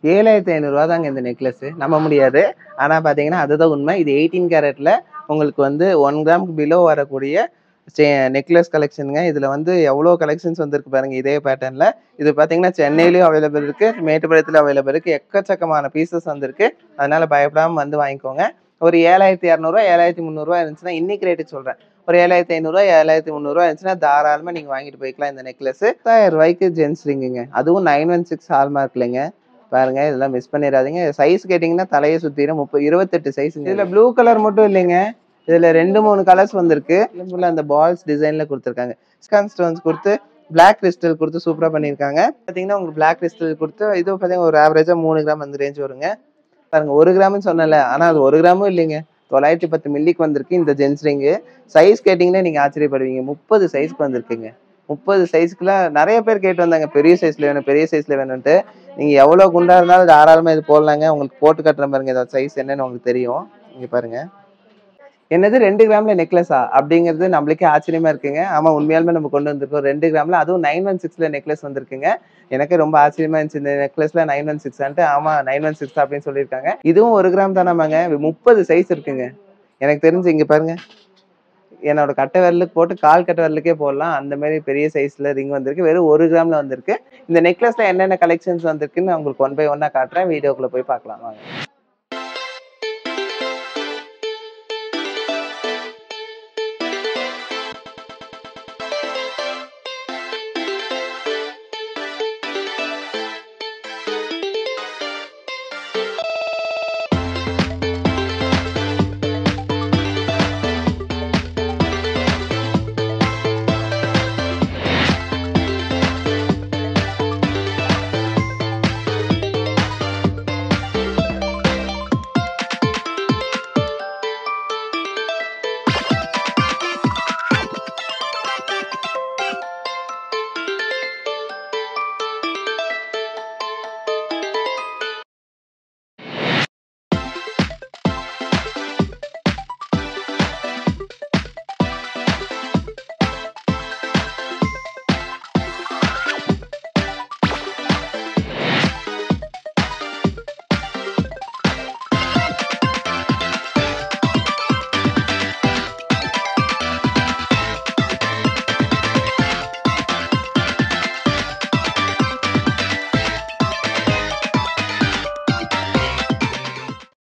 7500 தாங்க இந்த நெக்லஸ். நம்ப முடியாது. ஆனா பாத்தீங்கன்னா அதுதான் உண்மை. இது 18 கேரட்ல உங்களுக்கு வந்து 1 கிராமுக்கு பிலோ வரக்கூடிய நெக்லஸ் கலெக்ஷனுங்க. இதுல வந்து எவ்வளோ கலெக்ஷன்ஸ் வந்திருக்கு பாருங்க இதே பேட்டர்ன்ல. இது பாத்தீங்கன்னா சென்னையிலயும் அவைலபிள் இருக்கு, மேட்டுப்பாளையத்துல அவைலபிள் இருக்கு. எக்கச்சக்கமான பீசஸ் வந்திருக்கு. அதனால பயப்படாம வந்து வாங்கிக்கோங்க. ஒரு 7200 7300 இருந்துச்சுன்னா இன்னைக்கு ரேட்டு சொல்றேன். ஒரு 7500 7300 இருந்துச்சுன்னா தாராளமா நீங்க வாங்கிட்டு போய்க்கலாம் இந்த நெக்லஸ். 10,000 ரூபாய்க்கு ஜென்ஸ் ரிங்குங்க. அதுவும் 916 ஹால்மார்க்லங்க. பாருங்க இதெல்லாம் மிஸ் பண்ணிடாதீங்க. சைஸ் கேட்டீங்கன்னா தலையை சுத்திரும். 28 சைஸ். இதுல ப்ளூ கலர் மட்டும் இல்லைங்க, இதுல 2-3 கலர்ஸ் வந்திருக்கு. அந்த பால்ஸ் டிசைன்ல கொடுத்துருக்காங்க. ஸ்கான் ஸ்டோன்ஸ் கொடுத்து பிளாக் கிறிஸ்டல் கொடுத்து சூப்பரா பண்ணிருக்காங்க. பாத்தீங்கன்னா உங்களுக்கு பிளாக் கிறிஸ்டல் கொடுத்து இது பாத்தீங்கன்னா ஒரு ஆவரேஜா 3 கிராம் அந்த ரேஞ்ச் வருங்க. பாருங்க 1 கிராம்னு சொன்னல, ஆனா அது 1 கிராமும் இல்லைங்க. 910 மில்லிக்கு வந்திருக்கு இந்த ஜென்ஸ் ரிங்கு. சைஸ் கேட்டீங்கன்னா நீங்க ஆச்சரியப்படுவீங்க. 30 சைஸ்க்கு வந்திருக்குங்க. 30 சைஸ்க்குல நிறைய பேர் கேட்டு வந்தாங்க பெரிய சைஸ்ல வேணும், பெரிய சைஸ்ல வேணும்ட்டு. நீங்க எவ்வளவு குண்டா இருந்தாலும் தாராளமா இது போடலாங்க. உங்களுக்கு போட்டு கட்டுற பாருங்க, இதோட சைஸ் என்னன்னு உங்களுக்கு தெரியும். இங்க பாருங்க. என்னது 2 கிராம்ல நெக்லஸா அப்படிங்கிறது நம்மளுக்கே ஆச்சரியமா இருக்குங்க. ஆமா உண்மையாலுமே நம்ம கொண்டு வந்திருக்கோம் 2 கிராம்ல, அதுவும் 916ல நெக்லஸ் வந்திருக்குங்க. எனக்கு ரொம்ப ஆச்சரியமா இருந்துச்சு இந்த நெக்லஸ்ல 916 ஆமா 916 அப்படின்னு சொல்லியிருக்காங்க. இதுவும் 1 கிராம் தானாமாங்க. 30 சைஸ் இருக்குங்க. எனக்கு தெரிஞ்சு இங்க பாருங்க, என்னோட கட்டை விரலுக்கு போட்டு கால் கட்டை விரலுக்கே போடலாம். அந்த மாதிரி பெரிய சைஸ்ல ரிங் வந்திருக்கு. வெறும் 1 கிராம்ல வந்திருக்கு. இந்த நெக்லஸ்ல என்னென்ன கலெக்ஷன்ஸ் வந்திருக்குன்னு உங்களுக்கு 1 பை 1 காட்டுறேன். வீடியோக்குள்ள போய் பார்க்கலாம் வாங்க.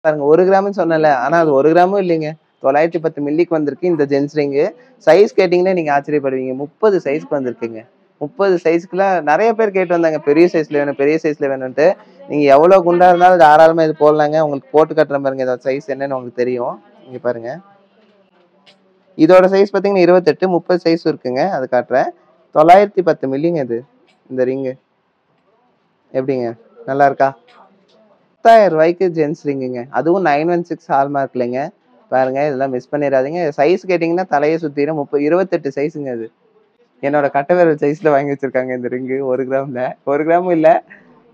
பாருங்க 1 கிராம்னு சொன்னல, ஆனா அது 1 கிராமும் இல்லைங்க. 910 மில்லிக்கு வந்திருக்கு இந்த ஜென்ஸ் ரிங்கு. சைஸ் கேட்டீங்கன்னா நீங்க ஆச்சரியப்படுவீங்க. 30 சைஸ்க்கு வந்திருக்குங்க. 30 சைஸ்க்குல நிறைய பேர் கேட்டு வந்தாங்க பெரிய சைஸ்ல வேணும், பெரிய சைஸ்ல வேணும்ட்டு. நீங்க எவ்வளவு குண்டா இருந்தாலும் தாராளமா இது போடலாங்க. உங்களுக்கு போட்டு கட்டுற பாருங்க, இதோட சைஸ் என்னன்னு உங்களுக்கு தெரியும். இங்க பாருங்க. இதோட சைஸ் பாத்தீங்கன்னா 28, 30 சைஸ் இருக்குங்க. அது காட்டுறேன். 910 மில்லிங்க இது இந்த ரிங்கு. எப்படிங்க, நல்லா இருக்கா? 10,000 ரூபாய்க்கு ஜென்ஸ் ரிங்குங்க. அதுவும் 916 ஹால்மார்க்லங்க. பாருங்க இதெல்லாம் மிஸ் பண்ணிடாதீங்க. சைஸ் கேட்டீங்கன்னா தலையை சுத்திரும். 28 சைஸுங்க அது. என்னோட கட்டை விரல் சைஸ்ல வாங்கி வச்சிருக்காங்க இந்த ரிங்கு 1 கிராம்ல. 1 கிராமும் இல்ல,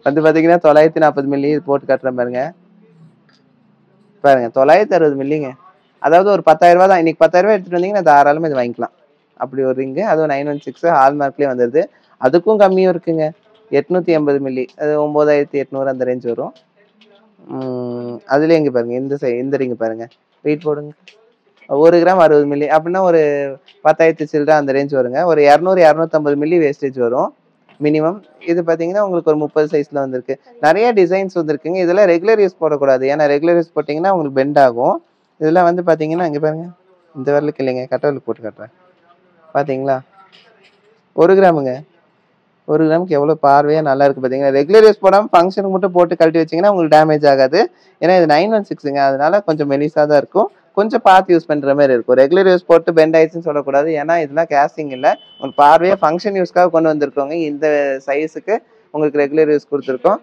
வந்து பாத்தீங்கன்னா 940 மில்லி போட்டு காட்டுறேன் பாருங்க. பாருங்க 960 மில்லிங்க. அதாவது ஒரு 10,000 ரூபாய் தான். இன்னைக்கு 10,000 ரூபாய் எடுத்துட்டு வந்தீங்கன்னா தாராளமா இது வாங்கிக்கலாம். அப்படி ஒரு ரிங்கு, அதுவும் 916 ஹால்மார்க்லயே வந்துருது. அதுக்கும் கம்மியும் இருக்குங்க. 880 மில்லி, அது 9800 அந்த ரேஞ்ச் வரும். அதுலயே இங்க பாருங்க, இந்த ரிங் பாருங்க. வெயிட் போடுங்க. 1 கிராம் 60 மில்லி அப்படின்னா ஒரு 10,000 சில்லற அந்த ரேஞ்ச் வருங்க. ஒரு 200 250 மில்லி வேஸ்டேஜ் வரும் மினிமம். இது பாத்தீங்கன்னா உங்களுக்கு ஒரு 30 சைஸ்ல வந்திருக்கு. நிறைய டிசைன்ஸ் வந்திருக்குங்க. இதெல்லாம் ரெகுலர் யூஸ் போடக்கூடாது. ஏன்னா ரெகுலர் யூஸ் போட்டீங்கன்னா உங்களுக்கு பெண்ட் ஆகும். இதெல்லாம் வந்து பாத்தீங்கன்னா இங்க பாருங்க, இந்த விரலுக்கு இல்லைங்க, கட்டை விரலுக்கு போட்டு காட்டுறேன். பாத்தீங்களா 1 கிராமுங்க. 1 கிராமுக்கு எவ்வளவு பார்வையா நல்லா இருக்கு பாத்தீங்கன்னா. ரெகுலர் யூஸ் போடாம ஃபங்க்ஷனுக்கு மட்டும் போட்டு கழட்டி வச்சீங்கன்னா உங்களுக்கு டேமேஜ் ஆகாது. ஏன்னா இது 916ங்க, அதனால கொஞ்சம் மெலிசா தான் இருக்கும். கொஞ்சம் பார்த்து யூஸ் பண்ற மாதிரி இருக்கும். ரெகுலர் யூஸ் போட்டு பெண்ட் ஆயிடுச்சுன்னு சொல்லக்கூடாது. ஏன்னா இதெல்லாம் கேஸ்டிங் இல்ல, உங்களுக்கு பார்வையா ஃபங்க்ஷன் யூஸ்க்காக கொண்டு வந்திருக்கோங்க. இந்த சைஸுக்கு உங்களுக்கு ரெகுலர் யூஸ் கொடுத்துருக்கோம்.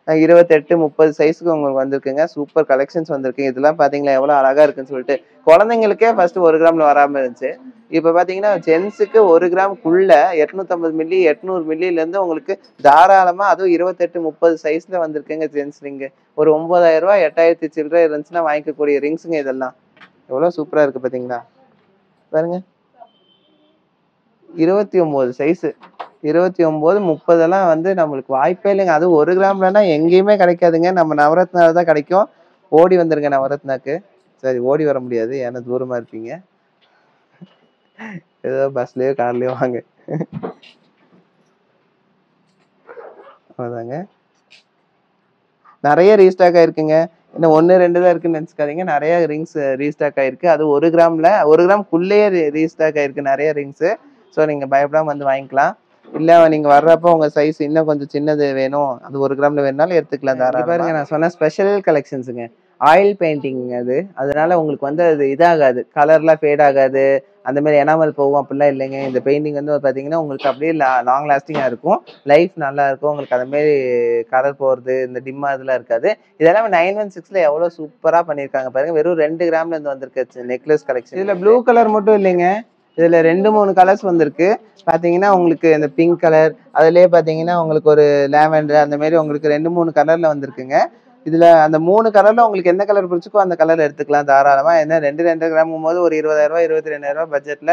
28 30 சைஸுக்கு உங்களுக்கு வந்திருக்குங்க. சூப்பர் கலெக்ஷன்ஸ் வந்திருக்கு. இதெல்லாம் பாத்தீங்களா எவ்வளவு அழகா இருக்குன்னு சொல்லிட்டு. குழந்தைங்களுக்கே ஃபர்ஸ்ட் 1 கிராம்ல வராம இருந்துச்சு. இப்ப பாத்தீங்கன்னா ஜென்ஸுக்கு 1 கிராமுக்குள்ள 850 மில்லி 800 மில்லில இருந்து உங்களுக்கு தாராளமா, அதுவும் 28 30 சைஸ்ல வந்திருக்குங்க ஜென்ஸ் ரிங்கு. ஒரு 9,000 ரூபாய் 8000 சில்லறை இருந்துச்சுன்னா வாங்கிக்கக்கூடிய ரிங்ஸுங்க இதெல்லாம். எவ்வளவு சூப்பரா இருக்கு பாத்தீங்களா. பாருங்க 29 சைஸ். 29 30 வந்து நம்மளுக்கு வாய்ப்பே இல்லைங்க. அது 1 கிராம்லன்னா எங்கேயுமே கிடைக்காதுங்க. நம்ம நவரத்னால தான் கிடைக்கும். ஓடி வந்துருங்க நவரத்னாக்கு. சரி ஓடி வர முடியாது. ஏன்னா தூரமா இருப்பீங்க. ஏதோ பஸ்லயோ கார்லயோ வாங்க. அதாங்க. நிறைய ரீஸ்டாக் ஆயிருக்குங்க. இன்னும் 1 2 தான் இருக்குன்னு நினைச்சுக்காதீங்க. நிறைய ரிங்ஸ் ரீஸ்டாக் ஆயிருக்கு. அது 1 கிராம்ல 1 கிராம்க்குள்ளேயே ரீஸ்டாக் ஆயிருக்கு நிறைய ரிங்ஸ். ஸோ நீங்க பயப்படாம வந்து வாங்கிக்கலாம். இல்ல நீங்க வர்றப்போ உங்க சைஸ் இன்னும் கொஞ்சம் சின்னது வேணும், அது 1 கிராம்ல வேணும்னாலும் எடுத்துக்கலாம் தாராளமா. பாருங்க நான் சொன்ன ஸ்பெஷல் கலெக்ஷன்ஸுங்க. ஆயில் பெயிண்டிங் அது. அதனால உங்களுக்கு வந்து அது இதாகாது. கலர்லாம் ஃபேட் ஆகாது. அந்த மாதிரி எனாமல் போகும் அப்படிலாம் இல்லைங்க. இந்த பெயிண்டிங் வந்து பார்த்தீங்கன்னா உங்களுக்கு அப்படியே லாங் லாஸ்டிங்காக இருக்கும். லைஃப் நல்லா இருக்கும். உங்களுக்கு அந்த மாதிரி கலர் போகிறது இந்த டிம்மா இதெல்லாம் இருக்காது. இதெல்லாம் 916ல எவ்வளோ சூப்பராக பண்ணியிருக்காங்க பாருங்க. வெறும் 2 கிராம்ல இருந்து வந்திருக்கு நெக்லஸ் கலெக்ஷன். இதில் ப்ளூ கலர் மட்டும் இல்லைங்க. இதில் 2 3 கலர்ஸ் வந்திருக்கு. பார்த்தீங்கன்னா உங்களுக்கு இந்த பிங்க் கலர், அதுலேயே பார்த்தீங்கன்னா உங்களுக்கு ஒரு லேவெண்டர் அந்த மாதிரி உங்களுக்கு 2 3 கலரில் வந்திருக்குங்க. இதுல அந்த 3 கலர்ல உங்களுக்கு எந்த கலர் பிடிச்சிக்கோ அந்த கலர் எடுத்துக்கலாம் தாராளமா. ஏன்னா 2 கிராமும் போது ஒரு 20,000 22,000 பட்ஜெட்ல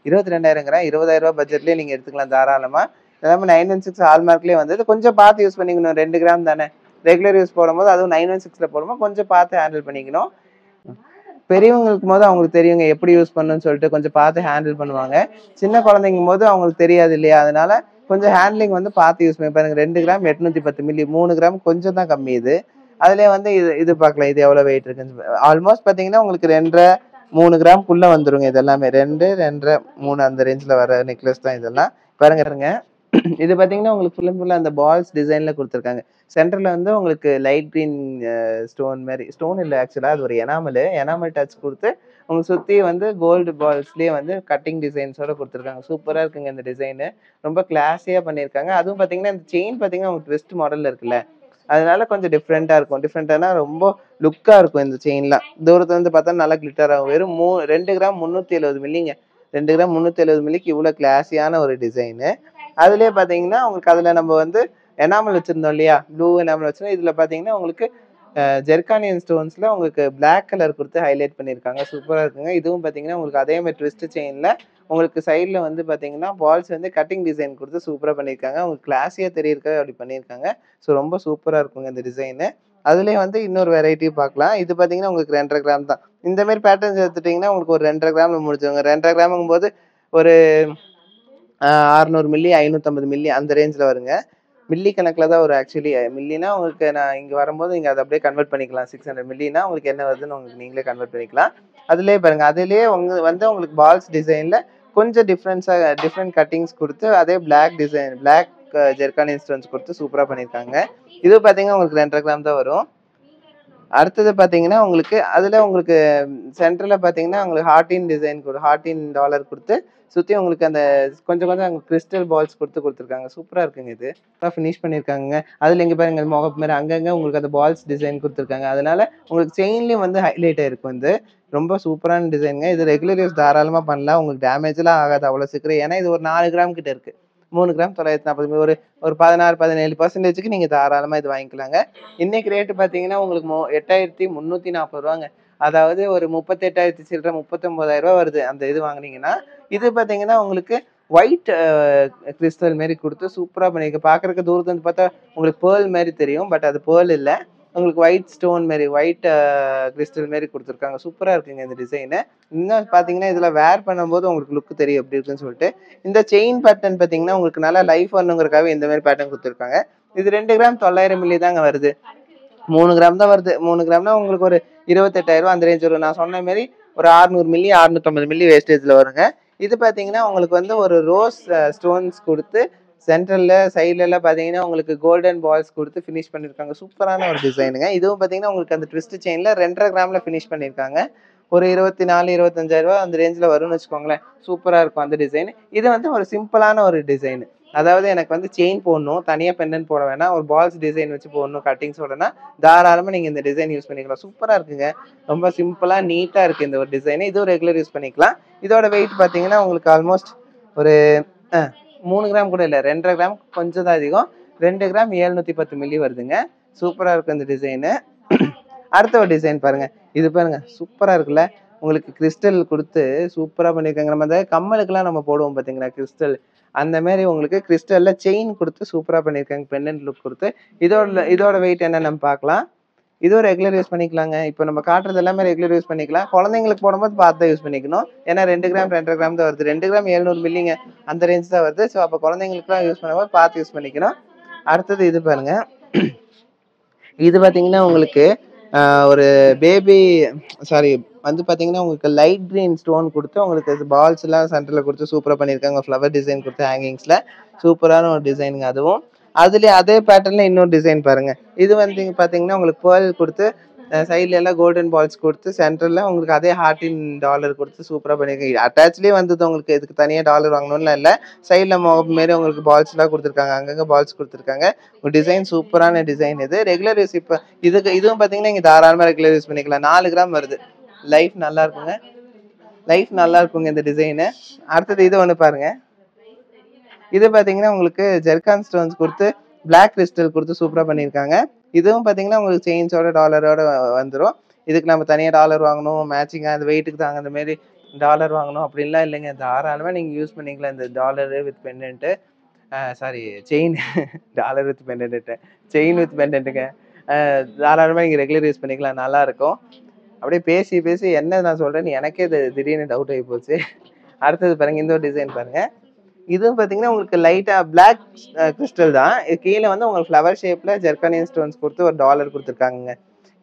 22,000 20,000 பட்ஜெட்லயே நீங்க எடுத்துக்கலாம் தாராளமா. எல்லாமே 916 ஹால்மார்க்லயே வந்து கொஞ்சம் பார்த்து யூஸ் பண்ணிக்கணும். 2 கிராம் தானே, ரெகுலர் யூஸ் போடும்போது அதுவும் 916ல போடும்போது கொஞ்சம் பார்த்து ஹேண்டில் பண்ணிக்கணும். பெரியவங்களுக்கு போது அவங்களுக்கு தெரியுங்க எப்படி யூஸ் பண்ணணும்னு சொல்லிட்டு கொஞ்சம் பார்த்து ஹேண்டில் பண்ணுவாங்க. சின்ன குழந்தைங்கும் போது அவங்களுக்கு தெரியாது இல்லையா, அதனால கொஞ்சம் ஹேண்ட்லிங் வந்து பார்த்து யூஸ் பண்ணி பாருங்க. 2 கிராம் 810 மில்லி, 3 கிராம் கொஞ்சம் தான் கம்மி. அதுலயே வந்து இது பார்க்கலாம். இது எவ்வளவு வெயிட் இருக்குன்னு ஆல்மோஸ்ட் பாத்தீங்கன்னா உங்களுக்கு 2.5 3 கிராம்க்குள்ள வந்துருங்க. இது எல்லாமே 2 2.5 3 அந்த ரேஞ்ச்ல வர நெக்லஸ் தான் இதெல்லாம். பாருங்க இது பாத்தீங்கன்னா உங்களுக்கு ஃபுல் அண்ட் ஃபுல்லா அந்த பால்ஸ் டிசைன்ல கொடுத்துருக்காங்க. சென்டர்ல வந்து உங்களுக்கு லைட் கிரீன் ஸ்டோன் மாதிரி, ஸ்டோன் இல்லை ஆக்சுவலா அது ஒரு எனாமல் டச் கொடுத்து உங்களுக்கு சுத்தி வந்து கோல்டு பால்ஸ்லயே வந்து கட்டிங் டிசைன்ஸோட கொடுத்துருக்காங்க. சூப்பரா இருக்குங்க இந்த டிசைனு. ரொம்ப கிளாஸியா பண்ணியிருக்காங்க. அதுவும் பாத்தீங்கன்னா இந்த செயின் பாத்தீங்கன்னா உங்களுக்கு ட்விஸ்ட் மாடல்ல இருக்குல்ல, அதனால கொஞ்சம் டிஃப்ரெண்டா இருக்கும். டிஃப்ரெண்டானா ரொம்ப லுக்கா இருக்கும் இந்த செயின்லாம். தூரத்துல இருந்து பார்த்தா நல்லா கிளிட்டர் ஆகும். வெறும் 2 கிராம் 370 மில்லிங்க. 2 கிராம் 370 மில்லிக்கு இவ்வளவு கிளாஸியான ஒரு டிசைனு. அதுலயே பாத்தீங்கன்னா உங்களுக்கு அதுல நம்ம வந்து எனாமல் வச்சிருந்தோம் இல்லையா, ப்ளூ எனாமல் வச்சிருந்தோம். இதுல பாத்தீங்கன்னா உங்களுக்கு ஜெர்கானியன் ஸ்டோன்ஸ்ல உங்களுக்கு பிளாக் கலர் கொடுத்து ஹைலைட் பண்ணியிருக்காங்க. சூப்பரா இருக்குங்க. இதுவும் பாத்தீங்கன்னா உங்களுக்கு அதே மாதிரி ட்விஸ்ட் செயின்ல உங்களுக்கு சைட்ல வந்து பாத்தீங்கன்னா பால்ஸ் வந்து கட்டிங் டிசைன் கொடுத்து சூப்பரா பண்ணியிருக்காங்க. உங்களுக்கு கிளாஸியா தெரியறதுக்காக அப்படி பண்ணியிருக்காங்க. ஸோ ரொம்ப சூப்பரா இருக்குங்க இந்த டிசைனு. அதுலயே வந்து இன்னொரு வெரைட்டி பார்க்கலாம். இது பாத்தீங்கன்னா உங்களுக்கு 2.5 கிராம் தான். இந்த மாதிரி பேட்டர்ன்ஸ் எடுத்துட்டீங்கன்னா உங்களுக்கு ஒரு 2.5 கிராம்ல முடிச்சுங்க. 2.5 கிராமுங்கும் போது ஒரு 600 மில்லி 550 மில்லி அந்த ரேஞ்சில் வருங்க. மில்லி கணக்கில் தான் ஒரு ஆக்சுவலி மில்லினா உங்களுக்கு நான் இங்கே வரும்போது நீங்கள் அதை அப்படியே கன்வெர்ட் பண்ணிக்கலாம். 600 மில்லினா உங்களுக்கு என்ன வருதுன்னு உங்களுக்கு நீங்களே கன்வெர்ட் பண்ணிக்கலாம். அதுலேயே பாருங்க, அதுலேயே வந்து உங்களுக்கு பால்ஸ் டிசைனில் கொஞ்சம் டிஃப்ரெண்ட் கட்டிங்ஸ் கொடுத்து அதே பிளாக் டிசைன் பிளாக் ஜெர்கானியன் ஸ்டோன்ஸ் கொடுத்து சூப்பராக பண்ணியிருக்காங்க. இது பார்த்தீங்கன்னா உங்களுக்கு 2.5 கிராம் தான் வரும். அடுத்தது பார்த்தீங்கன்னா உங்களுக்கு அதில் உங்களுக்கு சென்டரில் பார்த்தீங்கன்னா உங்களுக்கு ஹார்டின் டிசைன் ஹார்டின் டாலர் கொடுத்து சுற்றி உங்களுக்கு அந்த கொஞ்சம் அங்கே கிறிஸ்டல் பால்ஸ் கொடுத்துருக்காங்க. சூப்பராக இருக்குங்க. இது ஃபினிஷ் பண்ணியிருக்காங்க. அதில் இங்கே பாருங்க முகப்பு மாதிரி அங்கங்கே உங்களுக்கு அந்த பால்ஸ் டிசைன் கொடுத்துருக்காங்க. அதனால உங்களுக்கு செயின்லேயும் வந்து ஹைலைட் ஆயிருக்கும். இது ரொம்ப சூப்பரான டிசைனுங்க. இது ரெகுலர் யூஸ் தாராளமாக பண்ணலாம். உங்களுக்கு டேமேஜ்லாம் ஆகாது அவ்வளோ சீக்கிரம். ஏன்னா இது ஒரு 4 கிராம் கிட்ட இருக்கு. 3 கிராம் 940 ஒரு 16-17% நீங்க தாராளமா இது வாங்கிக்கலாங்க. இன்னைக்கு ரேட்டு பாத்தீங்கன்னா உங்களுக்கு 8,340 ரூபாங்க. அதாவது ஒரு 38,000 சில்லற 39,000 வருது அந்த இது வாங்குனீங்கன்னா. இது பாத்தீங்கன்னா உங்களுக்கு ஒயிட் கிறிஸ்டல் மாதிரி கொடுத்து சூப்பரா பண்ணிருக்கு. பாக்குறதுக்கு தூரத்துல இருந்து பார்த்தா உங்களுக்கு பேர்ல் மாதிரி தெரியும். பட் அது பேர்ல் இல்ல, உங்களுக்கு ஒயிட் ஸ்டோன் மாதிரி ஒயிட் கிறிஸ்டல் மாதிரி கொடுத்துருக்காங்க. சூப்பரா இருக்குங்க இந்த டிசைனு. இன்னும் பாத்தீங்கன்னா இதுல வேர் பண்ணும்போது உங்களுக்கு லுக் தெரியும் எப்படி இருக்குன்னு சொல்லிட்டு. இந்த செயின் பேட்டர்ன் பாத்தீங்கன்னா உங்களுக்கு நல்லா லைஃப் வரணுங்கிறதுக்காக இந்த மாதிரி பேட்டர்ன் கொடுத்துருக்காங்க. இது 2 கிராம் 900 மில்லி தாங்க வருது. 3 கிராம் தான் வருது. 3 கிராம்னா உங்களுக்கு ஒரு 28,000 அந்த ரேஞ்ச் வரும். நான் சொன்ன மாதிரி ஒரு 600 மில்லி 650 மில்லி வேஸ்டேஜ்ல வருங்க. இது பாத்தீங்கன்னா உங்களுக்கு வந்து ஒரு ரோஸ் ஸ்டோன்ஸ் கொடுத்து சென்ட்ரல்ல சைட்ல எல்லாம் பாத்தீங்கன்னா உங்களுக்கு கோல்டன் பால்ஸ் கொடுத்து ஃபினிஷ் பண்ணிருக்காங்க. சூப்பரான ஒரு டிசைனுங்க. இதுவும் பாத்தீங்கன்னா உங்களுக்கு அந்த ட்விஸ்ட் செயின்ல 2.5 கிராம்ல ஃபினிஷ் பண்ணிருக்காங்க. ஒரு 24-25,000 அந்த ரேஞ்சில் வரும்னு வச்சுக்கோங்களேன். சூப்பராக இருக்கும் அந்த டிசைன். இது வந்து ஒரு சிம்பிளான ஒரு டிசைன். அதாவது எனக்கு வந்து செயின் போடணும், தனியாக பெண்டன்ட் போட வேணாம், ஒரு பால்ஸ் டிசைன் வச்சு போடணும் கட்டிங்ஸோடனா தாராளமாக நீங்கள் இந்த டிசைன் யூஸ் பண்ணிக்கலாம். சூப்பராக இருக்குங்க. ரொம்ப சிம்பிளாக நீட்டாக இருக்குது இந்த ஒரு டிசைன். இதுவும் ரெகுலர் யூஸ் பண்ணிக்கலாம். இதோட வெயிட் பார்த்தீங்கன்னா உங்களுக்கு ஆல்மோஸ்ட் ஒரு 3 கிராம் கூட இல்லை, 2.5 கிராம் கொஞ்சம் தான் அதிகம். 2 கிராம் 710 மில்லி வருதுங்க. சூப்பராக இருக்கும் இந்த டிசைனு. அடுத்த ஒரு டிசைன் பாருங்க. இது பாருங்க சூப்பரா இருக்குல்ல. உங்களுக்கு கிறிஸ்டல் கொடுத்து சூப்பரா பண்ணிருக்காங்க. நம்ம அந்த கம்மலுக்கெல்லாம் நம்ம போடுவோம் பாத்தீங்களா கிறிஸ்டல், அந்த மாதிரி உங்களுக்கு கிறிஸ்டல்ல செயின் கொடுத்து சூப்பரா பண்ணியிருக்காங்க, பெண்டன்ட் லுக் கொடுத்து. இதோட வெயிட் என்ன நம்ம பார்க்கலாம். இதுவும் ரெகுலர் யூஸ் பண்ணிக்கலாங்க. இப்போ நம்ம காட்டுறது எல்லாமே ரெகுலர் யூஸ் பண்ணிக்கலாம். குழந்தைங்களுக்கு போடும்போது பார்த்து தான் யூஸ் பண்ணிக்கணும். ஏன்னா 2 கிராம் 2.5 கிராம் தான் வருது. 2 கிராம் 700 மில்லிங்க, அந்த ரேஞ்ச் தான் வருது. ஸோ அப்போ குழந்தைங்களுக்குலாம் யூஸ் பண்ணும்போது பார்த்து யூஸ் பண்ணிக்கணும். அடுத்தது இது பாருங்க. இது பார்த்தீங்கன்னா உங்களுக்கு ஒரு பேபி சாரி வந்து பார்த்தீங்கன்னா உங்களுக்கு லைட் கிரீன் ஸ்டோன் கொடுத்து உங்களுக்கு பால்ஸ் எல்லாம் சென்டரில் கொடுத்து சூப்பராக பண்ணியிருக்காங்க. ஃப்ளவர் டிசைன் கொடுத்து ஹேங்கிங்ஸில் சூப்பரான ஒரு டிசைனுங்க. அதுவும் அதுலேயே அதே பேட்டர்னில் இன்னொரு டிசைன் பாருங்க. இது வந்து பார்த்தீங்கன்னா உங்களுக்கு பேர்ல் கொடுத்து சைட்ல எல்லாம் கோல்டன் பால்ஸ் கொடுத்து சென்டரில் உங்களுக்கு அதே ஹார்டின் டாலர் கொடுத்து சூப்பராக பண்ணியிருக்காங்க. அட்டாச்லேயே வந்தது உங்களுக்கு, இதுக்கு தனியாக டாலர் வாங்கணும்னு இல்லை. சைடில் மாரி உங்களுக்கு பால்ஸ்லாம் கொடுத்துருக்காங்க, அங்கங்கே பால்ஸ் கொடுத்துருக்காங்க. ஒரு டிசைன் சூப்பரான டிசைன். இது ரெகுலர் யூஸ். இப்போ இதுவும் பார்த்தீங்கன்னா இங்கே தாராளமாக ரெகுலர் யூஸ் பண்ணிக்கலாம். 4 கிராம் வருது. லைஃப் நல்லா இருக்குங்க இந்த டிசைனு. அடுத்தது இது ஒன்று பாருங்க. இது பார்த்தீங்கன்னா உங்களுக்கு ஜெர்கான் ஸ்டோன்ஸ் கொடுத்து பிளாக் கிறிஸ்டல் கொடுத்து சூப்பராக பண்ணியிருக்காங்க. இதுவும் பார்த்தீங்கன்னா உங்களுக்கு செயின்ஸோட டாலரோட வந்துடும். இதுக்கு நம்ம தனியாக டாலர் வாங்கணும், மேட்சிங்காக அந்த வெயிட்டுக்கு தாங்க அந்த மாரி டாலர் வாங்கணும் அப்படின்லாம் இல்லைங்க. தாராளமாக நீங்கள் யூஸ் பண்ணிக்கலாம். இந்த dollar with pendant sorry chain dollar with pendant chain with பெண்டன்ட்டுங்க. தாராளமாக நீங்கள் ரெகுலர் யூஸ் பண்ணிக்கலாம், நல்லாயிருக்கும். அப்படியே பேசி என்ன நான் சொல்கிறேன்னு எனக்கே இது திடீர்னு டவுட் ஆகி போச்சு. அடுத்தது பாருங்கள், இந்த ஒரு டிசைன் பாருங்கள். இதுவும் பார்த்தீங்கன்னா உங்களுக்கு லைட்டாக பிளாக் கிறிஸ்டல் தான். இது கீழே வந்து உங்களுக்கு ஃப்ளவர் ஷேப்பில் ஜெர்கானியன் ஸ்டோன்ஸ் கொடுத்து ஒரு டாலர் கொடுத்துருக்காங்க.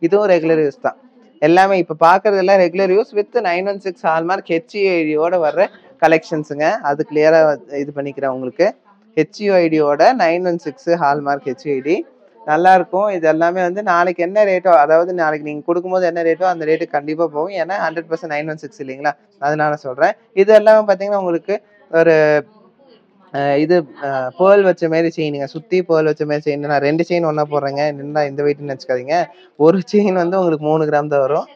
இதுவும் ரெகுலர் யூஸ் தான். எல்லாமே இப்போ பார்க்குறதெல்லாம் ரெகுலர் யூஸ் வித் 916 ஹால்மார்க் ஹெச்யூஐடியோட வர்ற கலெக்ஷன்ஸுங்க. அது கிளியராக இது பண்ணிக்கிறேன் உங்களுக்கு. ஹெச்யூஐடியோட 916 ஹால்மார்க் ஹெச்யூஐடி நல்லாயிருக்கும். இது எல்லாமே வந்து நாளைக்கு என்ன ரேட்டோ, அதாவது நாளைக்கு நீங்கள் கொடுக்கும்போது என்ன ரேட்டோ அந்த ரேட்டுக்கு கண்டிப்பாக போகும். ஏன்னா 100% 916 இல்லைங்களா, அதனால சொல்கிறேன். இது எல்லாமே பார்த்தீங்கன்னா உங்களுக்கு ஒரு இது பேர்ல் வச்ச மாதிரி செயினுங்க. சுற்றி பேர்ல் வச்ச மாதிரி செயின். நான் 2 செயின் ஒன்றா போடுறேங்க, நின்னா இந்த வெயிட்னு நினச்சிக்காதீங்க. ஒரு செயின் வந்து உங்களுக்கு 3 கிராம் தான் வரும்.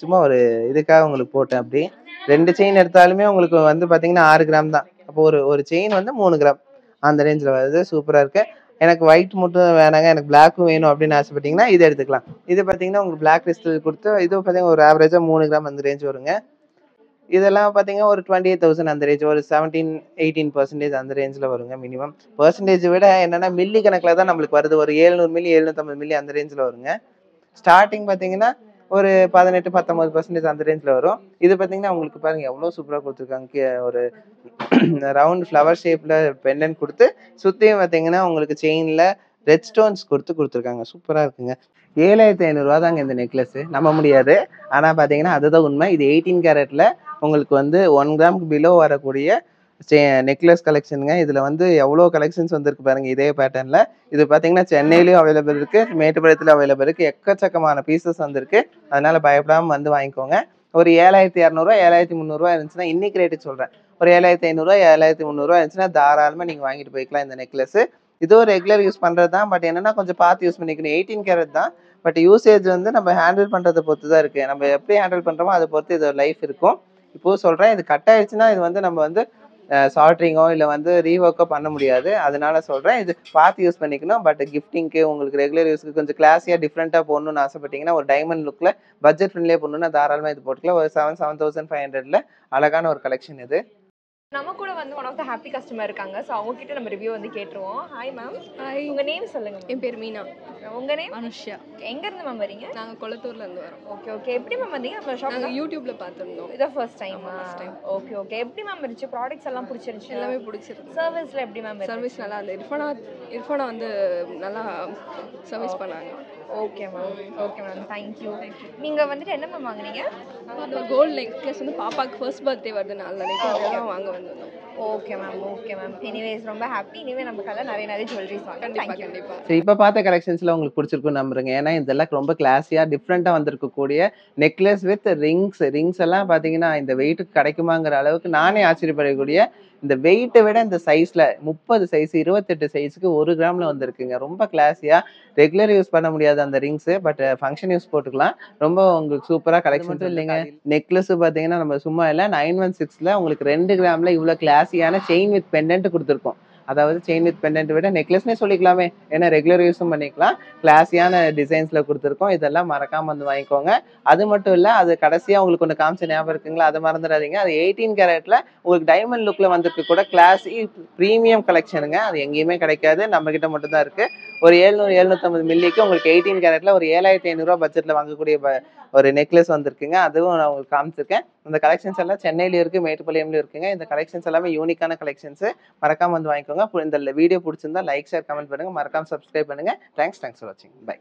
சும்மா ஒரு இதுக்காக உங்களுக்கு போட்டேன். அப்படி 2 செயின் எடுத்தாலுமே உங்களுக்கு வந்து பார்த்தீங்கன்னா 6 கிராம் தான். அப்போ ஒரு செயின் வந்து 3 கிராம் அந்த ரேஞ்சில் வருது. சூப்பராக இருக்குது. எனக்கு ஒயிட் மட்டும் வேணாங்க, எனக்கு பிளாக்கும் வேணும் அப்படின்னு ஆசைப்பட்டீங்கன்னா இது எடுத்துக்கலாம். இது பார்த்தீங்கன்னா உங்களுக்கு பிளாக் கிறிஸ்டல் கொடுத்து இது பார்த்தீங்கன்னா ஒரு ஆவரேஜாக 3 கிராம் அந்த ரேஞ்ச் வருங்க. இதெல்லாம் பார்த்தீங்கன்னா ஒரு 28,000 அந்த ரேஞ்ச், ஒரு 17-18% அந்த ரேஞ்சில் வருங்க மினிமம். பெர்சன்டேஜ் விட என்னன்னா மில்லி கணக்கில் தான் நம்மளுக்கு வருது. ஒரு 700 மில்லி 750 மில்லி அந்த ரேஞ்சில் வருங்க. ஸ்டார்டிங் பார்த்தீங்கன்னா ஒரு 18-19% அந்த ரேஞ்சில் வரும். இது பார்த்தீங்கன்னா உங்களுக்கு பாருங்க எவ்வளோ சூப்பராக கொடுத்துருக்காங்க. ஒரு ரவுண்ட் ஃப்ளவர் ஷேப்பில் பெண்டன்ட் கொடுத்து சுற்றியும் பார்த்தீங்கன்னா உங்களுக்கு செயினில் ரெட் ஸ்டோன்ஸ் கொடுத்துருக்காங்க. சூப்பராக இருக்குங்க. 7,500 தாங்க இந்த நெக்லஸ். நம்ப முடியாது, ஆனால் பார்த்தீங்கன்னா அதுதான் உண்மை. இது 18 கேரட்டில் உங்களுக்கு வந்து 1 கிராமுக்கு பிலோ வரக்கூடிய நெக்லஸ் கலெக்ஷனுங்க. இதில் வந்து எவ்வளோ கலெக்ஷன்ஸ் வந்திருக்கு பாருங்க இதே பேட்டர்னில். இது பார்த்தீங்கன்னா சென்னையிலையும் அவைலபிள் இருக்குது, மேட்டுப்பாளையத்தில் அவைலபிள் இருக்குது. எக்கச்சக்கமான பீசஸ் வந்திருக்கு. அதனால பயப்படாமல் வந்து வாங்கிக்கோங்க. ஒரு 7,200 7,300 இருந்துச்சுன்னா, இன்னைக்கு ரேட்டுக்கு சொல்கிறேன், ஒரு 7,500 7,300 இருந்துச்சுன்னா தாராளமாக நீங்கள் வாங்கிட்டு போய்க்கலாம் இந்த நெக்லஸ். இதுவும் ரெகுலர் யூஸ் பண்ணுறது தான். பட் என்னன்னா கொஞ்சம் பார்த்து யூஸ் பண்ணிக்கணும். 18 கேரட் தான். பட் யூசேஜ் வந்து நம்ம ஹேண்டில் பண்ணுறதை பொறுத்து தான் இருக்குது. நம்ம எப்படி ஹேண்டில் பண்ணுறோமோ அதை பொறுத்து இது லைஃப் இருக்கும். இப்போது சொல்கிறேன், இது கட் ஆயிடுச்சுன்னா இது வந்து நம்ம வந்து சால்ட்ரிங்கோ இல்லை வந்து ரீஒர்க்கோ பண்ண முடியாது. அதனால சொல்கிறேன், இது பார்த்து யூஸ் பண்ணிக்கணும். பட் கிஃப்டிங்க்கு உங்களுக்கு ரெகுலர் யூஸ்க்கு கொஞ்சம் கிளாஸியாக டிஃப்ரெண்ட்டாக போடணும்னு ஆசைப்பட்டீங்கன்னா, ஒரு டைமண்ட் லுக்கில் பட்ஜெட் ஃப்ரெண்ட்லியாக போடணுன்னா தாராளமாக இது போட்டுக்கலாம். ஒரு 7,500 அழகான ஒரு கலெக்ஷன் இது. நம்ம கூட வந்து one of the happy customer இருக்காங்க. ஸோ அவங்க கிட்ட நம்ம ரிவ்யூ வந்து கேட்டுருவோம். Hi ma'am. ஹாய், உங்கள் நேம் சொல்லுங்க. என் பேர் மீனா. உங்கள் நேம்? அனுஷ்யா. எங்கேருந்து மேம் வரீங்க? நாங்கள் கொளத்தூர்லேருந்து வரோம். ஓகே. எப்படி மேம் வந்தீங்க நம்ம ஷாப்? நாங்கள் யூடியூப்பில் பார்த்துருந்தோம். இதான் first time? First time. Okay. எப்படி மேம் இருந்துச்சு? ப்ராடக்ட்ஸ் எல்லாம் பிடிச்சிருந்துச்சு? எல்லாமே பிடிச்சிருக்கு. சர்வீஸில் எப்படி மேம்? சர்வீஸ் நல்லா இருந்தது. இர்ஃபானா வந்து நல்லா சர்வீஸ் பண்ணாங்க. Okay ma'am thank you. நீங்கள் வந்துட்டு என்ன மேம் வாங்குனீங்க? அந்த கோல்டு நெக்லஸ் வந்து பாப்பாவுக்கு ஃபர்ஸ்ட் பர்த்டே வருது, நாளைக்கு அதெல்லாம் வாங்க வந்திருந்தோம். Okay ma'am. எனிவேஸ் ரொம்ப ஹாப்பி. இனிமேல் நம்ம கல்ல நிறைய ஜுவல்லரிஸ் வாங்க. கண்டிப்பாக. சரி, இப்போ பார்த்த கலெக்ஷன்ஸ்ல உங்களுக்கு பிடிச்சிருக்கும் நம்புறேங்க. ஏன்னா இதெல்லாம் ரொம்ப கிளாஸியாக டிஃப்ரெண்ட்டாக வந்திருக்கக்கூடிய நெக்லஸ் வித் ரிங்ஸ் எல்லாம் பார்த்தீங்கன்னா இந்த வெயிட்டுக்கு கிடைக்குமாங்கிற அளவுக்கு நானே ஆச்சரியப்படக்கூடிய, இந்த வெயிட்டை விட இந்த சைஸில் 30 சைஸ் 28 சைஸுக்கு 1 கிராமில் வந்திருக்குங்க. ரொம்ப கிளாஸியாக ரெகுலர் யூஸ் பண்ண முடியாது அந்த ரிங்ஸு, பட் ஃபங்க்ஷன் யூஸ் போட்டுக்கலாம். ரொம்ப உங்களுக்கு சூப்பராக கலெக்ஷன்ஸ் இல்லைங்க. நெக்லஸ் பார்த்தீங்கன்னா நம்ம சும்மா இல்லை, 916ல் உங்களுக்கு 2 கிராமில் இவ்வளோ கிளாஸியான செயின் வித் பெண்டன்ட் கொடுத்துருக்கோம். அதாவது செயின் வித் பெண்டன்ட் விட நெக்லஸ்னே சொல்லிக்கலாமே, ஏன்னா ரெகுலர் யூஸும் பண்ணிக்கலாம். கிளாஸியான டிசைன்ஸ்ல கொடுத்துருக்கோம். இதெல்லாம் மறக்காம வந்து வாங்கிக்கோங்க. அது மட்டும் இல்ல, அது கடைசியா உங்களுக்கு ஒன்று காமிச்ச ஞாபகம் இருக்குங்களா, அதை மறந்துடாதீங்க. அது 18 கேரட்ல உங்களுக்கு டைமண்ட் லுக்ல வந்திருக்கு கூட கிளாஸி ப்ரீமியம் கலெக்ஷனுங்க. அது எங்கேயுமே கிடைக்காது, நம்ம கிட்ட மட்டும் தான் இருக்கு. ஒரு 700 750 மில்லிக்கு உங்களுக்கு 18 கேரட்ல ஒரு 7500 பட்ஜெட்ல வாங்கக்கூடிய ஒரு நெக்லஸ் வந்திருக்குங்க. அதுவும் நான் உங்களுக்கு காமிச்சிருக்கேன். இந்த கலெக்ஷன்ஸ் எல்லாம் சென்னையில இருக்கு, மேட்டுப்பாளையம்ல இருக்குங்க. இந்த கலெக்ஷன்ஸ் எல்லாமே யூனிக்கான கலெக்ஷன்ஸ். மறக்காம வந்து வாங்கிக்கோங்க. இந்த வீடியோ பிடிச்சிருந்தா லைக் ஷேர் கமெண்ட் பண்ணுங்க. மறக்காம சப்ஸ்கிரைப் பண்ணுங்க. தேங்க்ஸ் ஃபார் வாட்சிங். பை.